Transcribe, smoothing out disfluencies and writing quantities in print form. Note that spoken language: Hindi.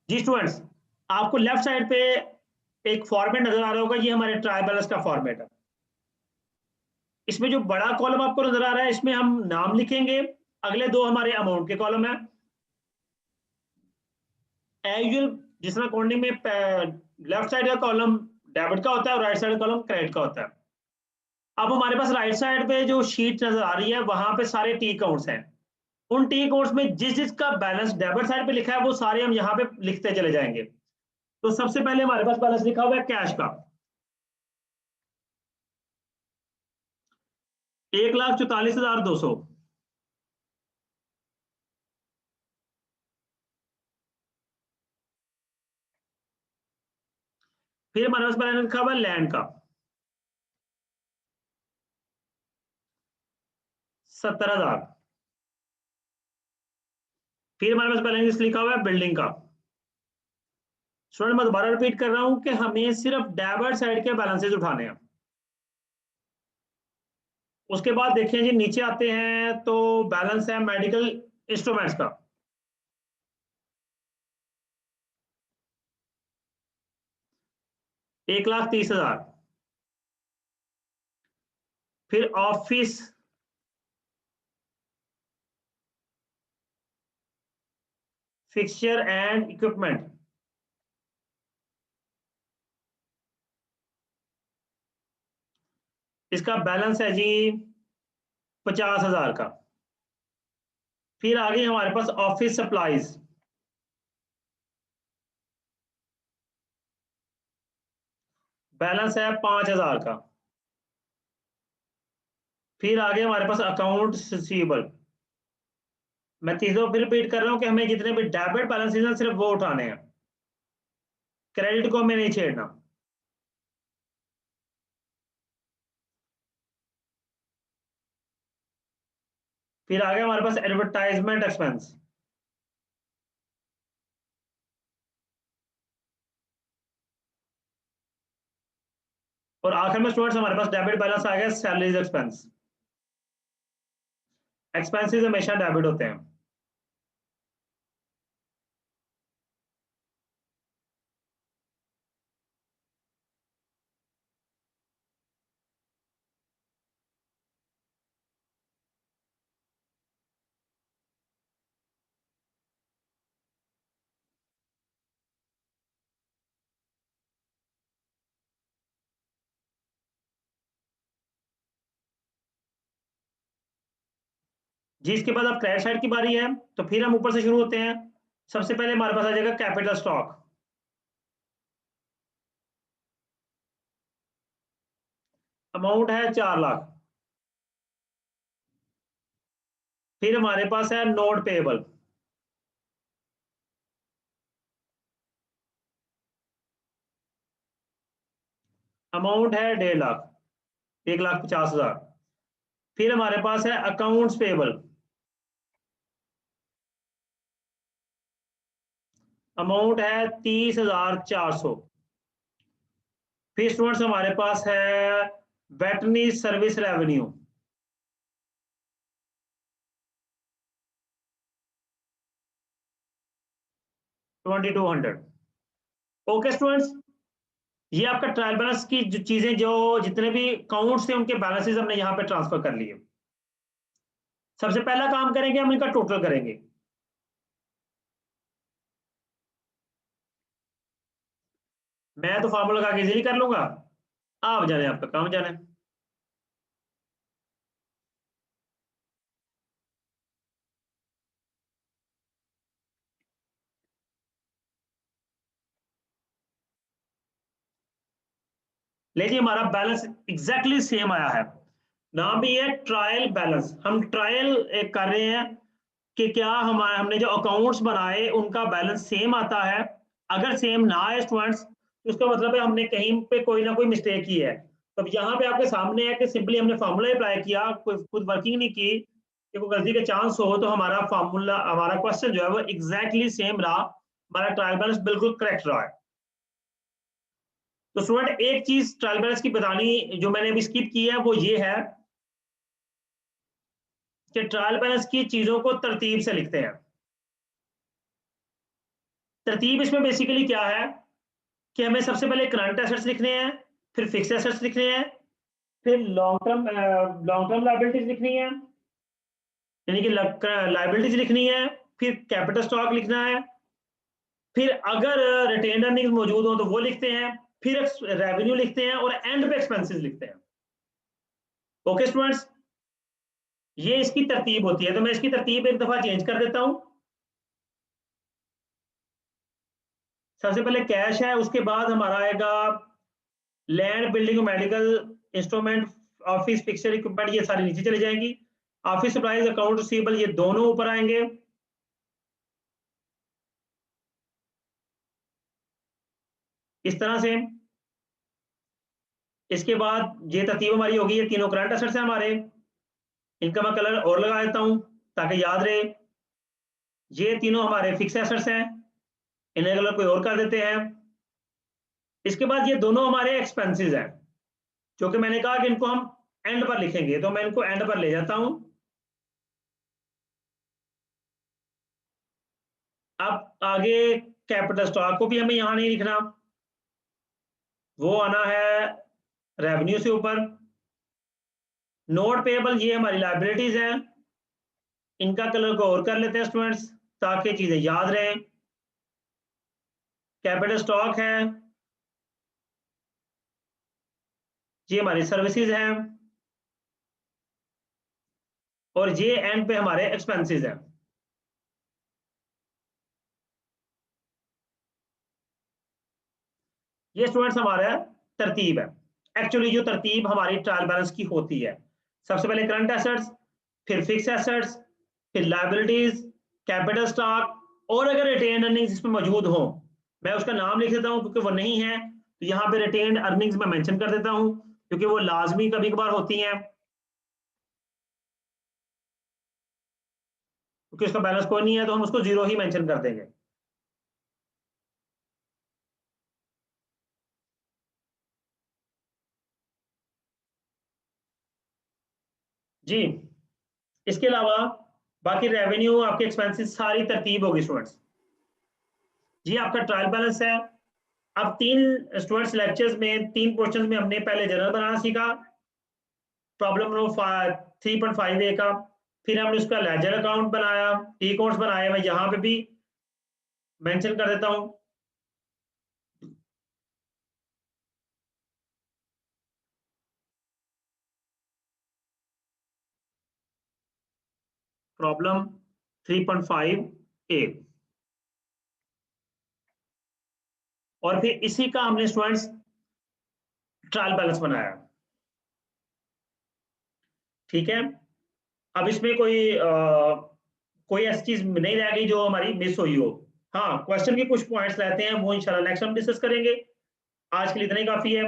जी स्टूडेंट्स, आपको लेफ्ट साइड पे एक फॉर्मेट नजर आ रहा होगा। ये हमारे ट्रायल बैलेंस का फॉर्मेट है। इसमें जो बड़ा कॉलम आपको नजर आ रहा है, इसमें हम नाम लिखेंगे। अगले दो हमारे अमाउंट के कॉलम है। एजुअल जिस तरह अकाउंटिंग में लेफ्ट साइड का कॉलम डेबिट का होता है और राइट साइड का कॉलम क्रेडिट का होता है। अब हमारे पास राइट साइड पे जो शीट नजर आ रही है, वहां पे सारे टी अकाउंट्स हैं। उन टी अकाउंट्स में जिस जिसका बैलेंस डेबिट साइड पे लिखा है, वो सारे हम यहाँ पे लिखते चले जाएंगे। तो सबसे पहले हमारे पास बैलेंस लिखा हुआ है कैश का, 1,44,200। फिर हमारे पास बैलेंस लिखा हुआ है लैंड का, 70,000। फिर हमारे पास बैलेंस लिखा हुआ है बिल्डिंग का। स्टूडेंट, मैं दोबारा रिपीट कर रहा हूं कि हमें सिर्फ डेबिट साइड के बैलेंसेस उठाने हैं। उसके बाद देखिए जी, नीचे आते हैं तो बैलेंस है मेडिकल इंस्ट्रूमेंट्स का, 1,30,000। फिर ऑफिस फिक्सचर एंड इक्विपमेंट, इसका बैलेंस है जी 50,000 का। फिर आगे हमारे पास ऑफिस सप्लाईज, बैलेंस है 5,000 का। फिर आगे हमारे पास अकाउंट रिसीवेबल। मैं तीसरा फिर रिपीट कर रहा हूं कि हमें जितने भी डेबिट बैलेंसेस हैं सिर्फ वो उठाने हैं, क्रेडिट को हमें नहीं छेड़ना। फिर आगे हमारे पास एडवर्टाइजमेंट एक्सपेंस, और आखिर में स्टूडेंट्स हमारे पास डेबिट बैलेंस आ गया सैलरीज एक्सपेंस। एक्सपेंसेस हमेशा डेबिट होते हैं। जी, इसके बाद अब क्रेडिट साइड की बारी है, तो फिर हम ऊपर से शुरू होते हैं। सबसे पहले हमारे पास आ जाएगा कैपिटल स्टॉक, अमाउंट है 4 लाख। फिर हमारे पास है नोट पेएबल, अमाउंट है 1.5 लाख, 1,50,000। फिर हमारे पास है अकाउंट्स पेएबल, अमाउंट है 30,400। फिर स्टूडेंट्स हमारे पास है veterinary service revenue, 2,200। Okay students, ये आपका ट्रायल बैलेंस की जो चीजें, जो जितने भी अकाउंट्स थे उनके बैलेंसेस हमने यहाँ पे ट्रांसफर कर लिए। सबसे पहला काम करेंगे, हम इनका टोटल करेंगे। मैं तो फार्मूला का इजीली कर लूंगा, आप जाने आपका काम जाने। लेकिन हमारा बैलेंस एग्जैक्टली सेम आया है। नाम भी है ट्रायल बैलेंस। हम ट्रायल कर रहे हैं कि क्या हमारे हमने जो अकाउंट्स बनाए उनका बैलेंस सेम आता है। अगर सेम ना आए स्टूडेंट्स, तो इसका मतलब है हमने कहीं पे कोई ना कोई मिस्टेक की है। तो अब यहाँ पे आपके सामने है कि सिंपली हमने फार्मूला अप्लाई किया, कोई खुद वर्किंग नहीं की कि कोई गलती का चांस हो, तो हमारा फार्मूला, हमारा क्वेश्चन जो है वो एग्जैक्टली सेम रहा। हमारा ट्रायल बैलेंस बिल्कुल करेक्ट रहा है। तो स्टूडेंट, एक चीज ट्रायल बैलेंस की बतानी जो मैंने अभी स्किप की है, वो ये है कि ट्रायल बैलेंस की चीजों को तरतीब से लिखते हैं। तरतीब इसमें बेसिकली क्या है कि हमें सबसे पहले करंट एसेट्स लिखने हैं, फिर फिक्स एसेट्स लिखने हैं, फिर लॉन्ग टर्म लायबिलिटीज लिखनी है, यानी कि लायबिलिटीज लिखनी है, फिर कैपिटल स्टॉक लिखना है, फिर अगर रिटेन अर्निंग्स मौजूद हो तो वो लिखते हैं, फिर रेवेन्यू लिखते हैं और एंड पे एक्सपेंसेस लिखते हैं। ओके स्टूडेंट्स, ये इसकी तरतीब होती है। तो मैं इसकी तरतीब एक दफा चेंज कर देता हूं। सबसे पहले कैश है, उसके बाद हमारा आएगा land, building, medical instrument, office fixture, equipment, ये सारी नीचे चली जाएंगी। ऑफिस सप्लाईज, अकाउंट रिसीवेबल, ये दोनों ऊपर आएंगे। इस तरह से इसके बाद ये तरतीब हमारी होगी। ये तीनों करंट एसेट्स हैं हमारे, इनका मैं कलर और लगा देता हूं ताकि याद रहे। ये तीनों हमारे फिक्स एसेट्स हैं, इन्हें कलर कोई और कर देते हैं। इसके बाद ये दोनों हमारे एक्सपेंसेस हैं, जो कि मैंने कहा कि इनको हम एंड पर लिखेंगे, तो मैं इनको एंड पर ले जाता हूं। अब आगे कैपिटल स्टॉक को भी हमें यहां नहीं लिखना, वो आना है रेवेन्यू से ऊपर। नोट पेएबल, ये हमारी लाइबिलिटीज हैं, इनका कलर को और कर लेते हैं स्टूडेंट्स ताकि चीजें याद रहें। कैपिटल स्टॉक है, ये हमारी सर्विसेज हैं, और ये एंड पे हमारे एक्सपेंसेस हैं। ये स्टूडेंट्स हमारा तरतीब है। एक्चुअली जो तरतीब हमारी ट्रायल बैलेंस की होती है, सबसे पहले करंट एसेट्स, फिर फिक्स एसेट्स, फिर लायबिलिटीज, कैपिटल स्टॉक, और अगर रिटेन अर्निंग्स इसमें मौजूद हो, मैं उसका नाम लिख देता हूं क्योंकि वो नहीं है तो यहाँ पे रिटेन अर्निंग्स में मेंशन कर देता हूं क्योंकि वो लाजमी कभी कभार होती हैं, क्योंकि उसका बैलेंस कोई नहीं है तो हम उसको जीरो ही मेंशन कर देंगे। जी, इसके अलावा बाकी रेवेन्यू, आपके एक्सपेंसेस, सारी तरतीब होगी स्टूडेंट्स। जी, आपका ट्रायल बैलेंस है। अब तीन स्टूडेंट्स लेक्चर्स में, तीन क्वेश्चन में हमने पहले जर्नल बनाना सीखा, प्रॉब्लम नंबर 3.5 का। फिर हमने उसका लेजर अकाउंट बनाया, ई अकाउंट्स बनाया, मैं यहाँ पे भी मेंशन कर देता हूँ। प्रॉब्लम 3.5 और फिर इसी का हमने स्टूडेंट्स ट्रायल बैलेंस बनाया। ठीक है, अब इसमें कोई ऐसी चीज नहीं रह गई जो हमारी मिस हुई हो। हाँ, क्वेश्चन के कुछ पॉइंट्स रहते हैं, वो इंशाल्लाह नेक्स्ट हम डिस्कस करेंगे। आज के लिए इतना ही काफी है।